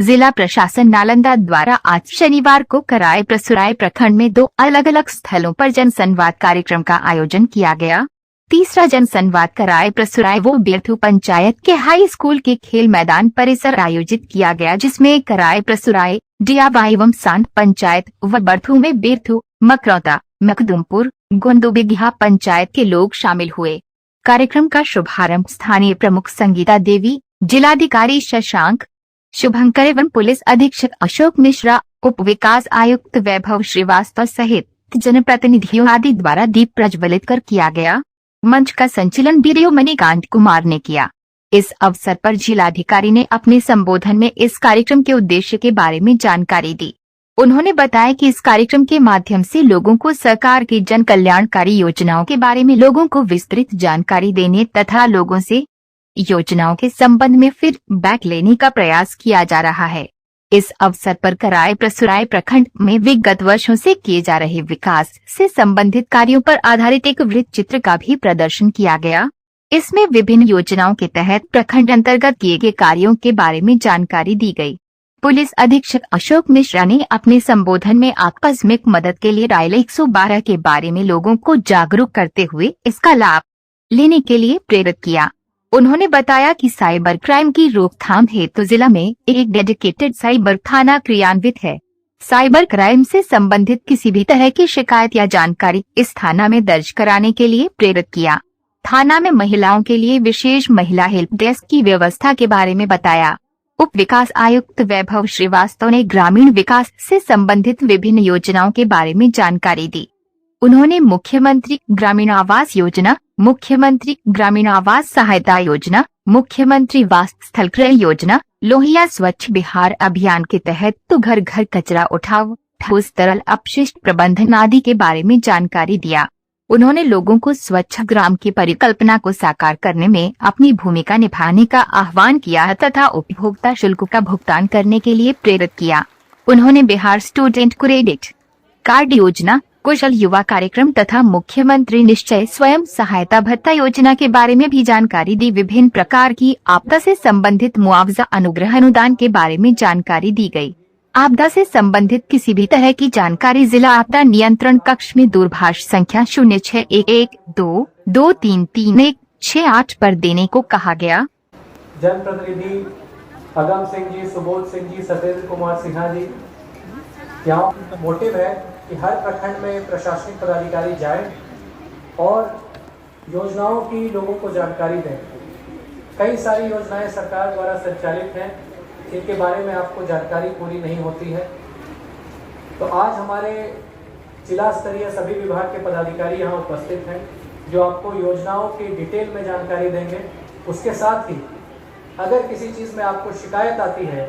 जिला प्रशासन नालंदा द्वारा आज शनिवार को कराय प्रसुराय प्रखंड में 2 अलग अलग स्थलों पर जनसंवाद कार्यक्रम का आयोजन किया गया। तीसरा जनसंवाद कराय प्रसुराय वो बिरथू पंचायत के हाई स्कूल के खेल मैदान परिसर आयोजित किया गया, जिसमें कराय प्रसुराय, डियावा एवं सांड पंचायत व बर्थू में बिरथू, मकरौता, मखदुमपुर, गोंदुबिघा पंचायत के लोग शामिल हुए। कार्यक्रम का शुभारंभ स्थानीय प्रमुख संगीता देवी, जिलाधिकारी शशांक शुभंकर एवं पुलिस अधीक्षक अशोक मिश्रा, उप विकास आयुक्त वैभव श्रीवास्तव सहित जनप्रतिनिधियों आदि द्वारा दीप प्रज्वलित कर किया गया। मंच का संचालन बीडीओ मणिकांत कुमार ने किया। इस अवसर पर जिलाधिकारी ने अपने संबोधन में इस कार्यक्रम के उद्देश्य के बारे में जानकारी दी। उन्होंने बताया कि इस कार्यक्रम के माध्यम से लोगों को सरकार की जन कल्याणकारी योजनाओं के बारे में लोगों को विस्तृत जानकारी देने तथा लोगों से योजनाओं के संबंध में फीडबैक लेने का प्रयास किया जा रहा है। इस अवसर पर कराय प्रसुराय प्रखंड में विगत वर्षों से किए जा रहे विकास से संबंधित कार्यों पर आधारित एक वृत्त चित्र का भी प्रदर्शन किया गया। इसमें विभिन्न योजनाओं के तहत प्रखंड अंतर्गत किए गए कार्यों के बारे में जानकारी दी गई। पुलिस अधीक्षक अशोक मिश्रा ने अपने संबोधन में आकस्मिक मदद के लिए डायल 112 के बारे में लोगों को जागरूक करते हुए इसका लाभ लेने के लिए प्रेरित किया। उन्होंने बताया कि साइबर क्राइम की रोकथाम हेतु जिला में एक डेडिकेटेड साइबर थाना क्रियान्वित है। साइबर क्राइम से संबंधित किसी भी तरह की शिकायत या जानकारी इस थाना में दर्ज कराने के लिए प्रेरित किया। थाना में महिलाओं के लिए विशेष महिला हेल्प डेस्क की व्यवस्था के बारे में बताया। उप विकास आयुक्त वैभव श्रीवास्तव ने ग्रामीण विकास से संबंधित विभिन्न योजनाओं के बारे में जानकारी दी। उन्होंने मुख्यमंत्री ग्रामीण आवास योजना, मुख्यमंत्री ग्रामीण आवास सहायता योजना, मुख्यमंत्री वास स्थल क्रय योजना, लोहिया स्वच्छ बिहार अभियान के तहत तो घर घर कचरा उठाव, ठोस तरल अपशिष्ट प्रबंधन आदि के बारे में जानकारी दिया। उन्होंने लोगों को स्वच्छ ग्राम की परिकल्पना को साकार करने में अपनी भूमिका निभाने का आह्वान किया तथा उपभोक्ता शुल्क का भुगतान करने के लिए प्रेरित किया। उन्होंने बिहार स्टूडेंट क्रेडिट कार्ड योजना, कुशल युवा कार्यक्रम तथा मुख्यमंत्री निश्चय स्वयं सहायता भत्ता योजना के बारे में भी जानकारी दी। विभिन्न प्रकार की आपदा से संबंधित मुआवजा अनुग्रह अनुदान के बारे में जानकारी दी गई। आपदा से संबंधित किसी भी तरह की जानकारी जिला आपदा नियंत्रण कक्ष में दूरभाष संख्या 061122333168 पर देने को कहा गया। जनप्रतिनिधि अगम सिंह जी, सुबोध सिंह जी, सतेंद्र कुमार सिन्हा जी, यहाँ मोटिव है कि हर प्रखंड में प्रशासनिक पदाधिकारी जाएं और योजनाओं की लोगों को जानकारी दें। कई सारी योजनाएं सरकार द्वारा संचालित हैं, इनके बारे में आपको जानकारी पूरी नहीं होती है। तो आज हमारे जिला स्तरीय सभी विभाग के पदाधिकारी यहाँ उपस्थित हैं, जो आपको योजनाओं की डिटेल में जानकारी देंगे। उसके साथ ही अगर किसी चीज़ में आपको शिकायत आती है,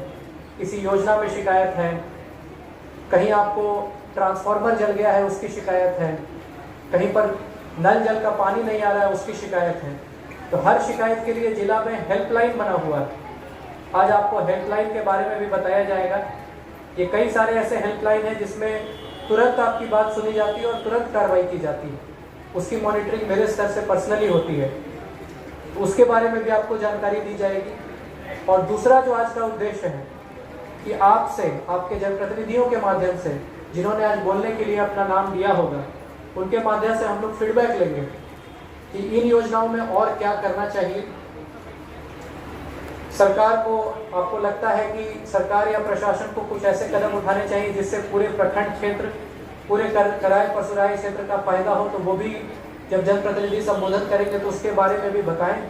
किसी योजना में शिकायत है, कहीं आपको ट्रांसफार्मर जल गया है उसकी शिकायत है, कहीं पर नल जल का पानी नहीं आ रहा है उसकी शिकायत है, तो हर शिकायत के लिए जिला में हेल्पलाइन बना हुआ है। आज आपको हेल्पलाइन के बारे में भी बताया जाएगा। ये कई सारे ऐसे हेल्पलाइन हैं जिसमें तुरंत आपकी बात सुनी जाती है और तुरंत कार्रवाई की जाती है। उसकी मॉनिटरिंग मेरे स्तर से पर्सनली होती है, तो उसके बारे में भी आपको जानकारी दी जाएगी। और दूसरा जो आज का उद्देश्य है कि आपसे, आपके जनप्रतिनिधियों के माध्यम से, जिन्होंने आज बोलने के लिए अपना नाम दिया होगा, उनके माध्यम से हम लोग फीडबैक लेंगे कि इन योजनाओं में और क्या करना चाहिए। सरकार को, आपको लगता है कि सरकार या प्रशासन को कुछ ऐसे कदम उठाने चाहिए जिससे पूरे प्रखंड क्षेत्र, पूरे कराय परसुराय क्षेत्र का फायदा हो, तो वो भी जब जनप्रतिनिधि संबोधन करेंगे तो उसके बारे में भी बताएं।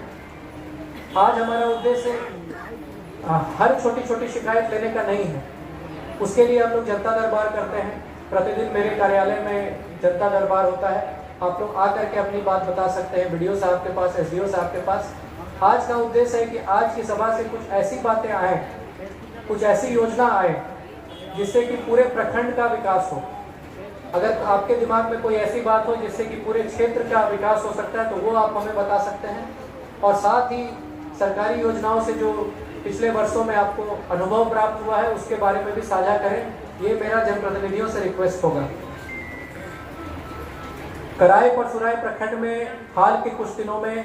आज हमारा उद्देश्य हर छोटी छोटी शिकायत लेने का नहीं है, उसके लिए हम लोग जनता दरबार करते हैं। प्रतिदिन मेरे कार्यालय में जनता दरबार होता है, आप लोग आकर के अपनी बात बता सकते हैं BDO साहब के पास, SDO साहब के पास। आज का उद्देश्य है कि आज की सभा से कुछ ऐसी बातें आए, कुछ ऐसी योजना आए जिससे कि पूरे प्रखंड का विकास हो। अगर आपके दिमाग में कोई ऐसी बात हो जिससे कि पूरे क्षेत्र का विकास हो सकता है तो वो आप हमें बता सकते हैं। और साथ ही सरकारी योजनाओं से जो पिछले वर्षों में आपको अनुभव प्राप्त हुआ है उसके बारे में भी साझा करें, ये मेरा जनप्रतिनिधियों से रिक्वेस्ट होगा। कराय परसुराय प्रखंड में हाल के कुछ दिनों में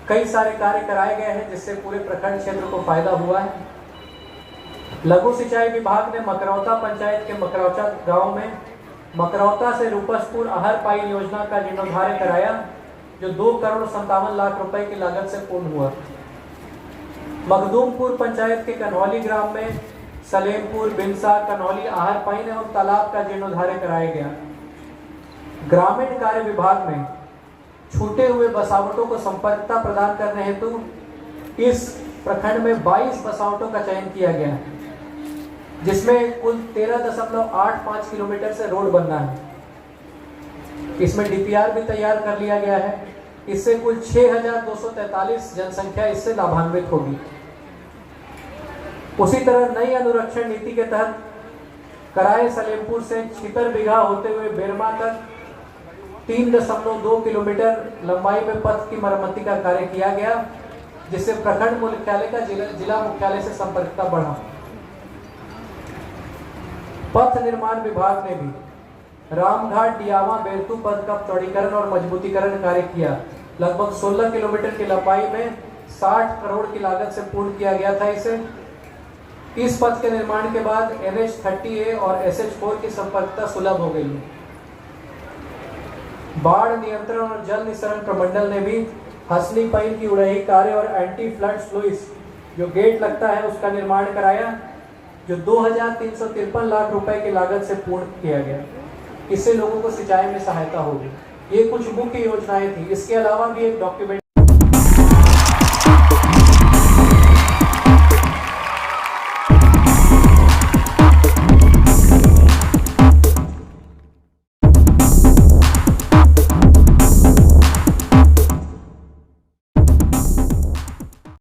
कई सारे कार्य कराए गए हैं जिससे पूरे प्रखंड क्षेत्र को फायदा हुआ है। लघु सिंचाई विभाग ने मकरौता पंचायत के मकरौचा गांव में मकरौता से रूपसपुर आहर पाइन योजना का जीर्णोद्धार कराया, जो 2,57,00,000 रुपए की लागत से पूर्ण हुआ। मखदूमपुर पंचायत के कन्हौली ग्राम में सलेमपुर, बिनसा, कन्हौली, आहर पाइन एवं तालाब का जीर्णोद्धार कराया गया। ग्रामीण कार्य विभाग में छूटे हुए बसावटों को संपर्कता प्रदान करने हेतु इस प्रखंड में 22 बसावटों का चयन किया गया है, जिसमें कुल 13.85 किलोमीटर से रोड बनना है। इसमें डीपीआर भी तैयार कर लिया गया है। इससे कुल 6,243 जनसंख्या इससे लाभान्वित होगी। उसी तरह नई अनुरक्षण नीति के तहत कराए सलेमपुर से छितरबिघा होते हुए बेरमा तक 3.2 किलोमीटर लंबाई में पथ की मरम्मति का कार्य किया गया, जिससे प्रखंड मुख्यालय का जिला मुख्यालय से संपर्कता बढ़ा। पथ निर्माण विभाग ने भी रामघाट डियावा बेरतू पथ का चौड़ीकरण और मजबूतीकरण कार्य किया। लगभग 16 किलोमीटर की लंबाई में 60 करोड़ की लागत से पूर्ण किया गया था इसे। इस पथ के निर्माण के बाद NH30A और SH4 की संपर्कता सुलभ हो गई है। बाढ़ नियंत्रण और जल निस्सरण प्रमंडल ने भी हसनी पाइन की उड़ाई कार्य और एंटी फ्लड स्लुइस जो गेट लगता है उसका निर्माण कराया, जो 2,353 लाख रुपए की लागत से पूर्ण किया गया। इससे लोगों को सिंचाई में सहायता होगी। ये कुछ मुख्य योजनाएं थी। इसके अलावा भी एक डॉक्यूमेंट